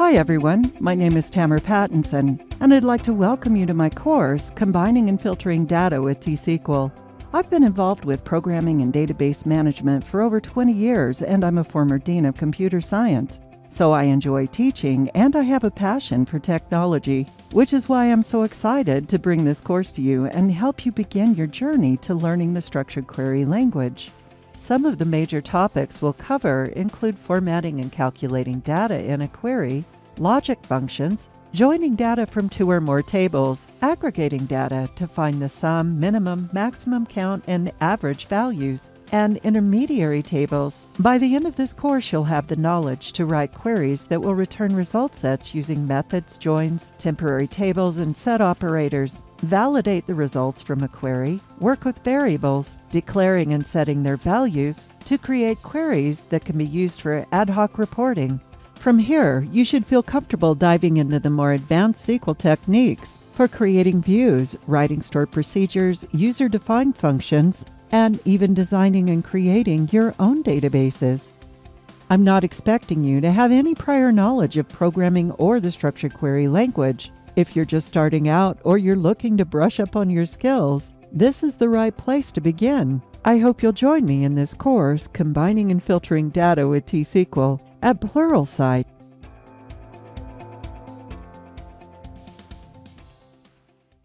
Hi everyone, my name is Tamara Pattinson, and I'd like to welcome you to my course, Combining and Filtering Data with T-sql. I've been involved with programming and database management for over 20 years, and I'm a former dean of computer science. So I enjoy teaching, and I have a passion for technology, which is why I'm so excited to bring this course to you and help you begin your journey to learning the structured query language. Some of the major topics we'll cover include formatting and calculating data in a query, logic functions, joining data from two or more tables, aggregating data to find the sum, minimum, maximum count, and average values, and intermediary tables. By the end of this course, you'll have the knowledge to write queries that will return result sets using methods, joins, temporary tables, and set operators. Validate the results from a query, work with variables, declaring and setting their values to create queries that can be used for ad hoc reporting. From here, you should feel comfortable diving into the more advanced SQL techniques for creating views, writing stored procedures, user-defined functions, and even designing and creating your own databases. I'm not expecting you to have any prior knowledge of programming or the structured query language. If you're just starting out or you're looking to brush up on your skills, this is the right place to begin. I hope you'll join me in this course, Combining and Filtering Data with T-sql, at Pluralsight.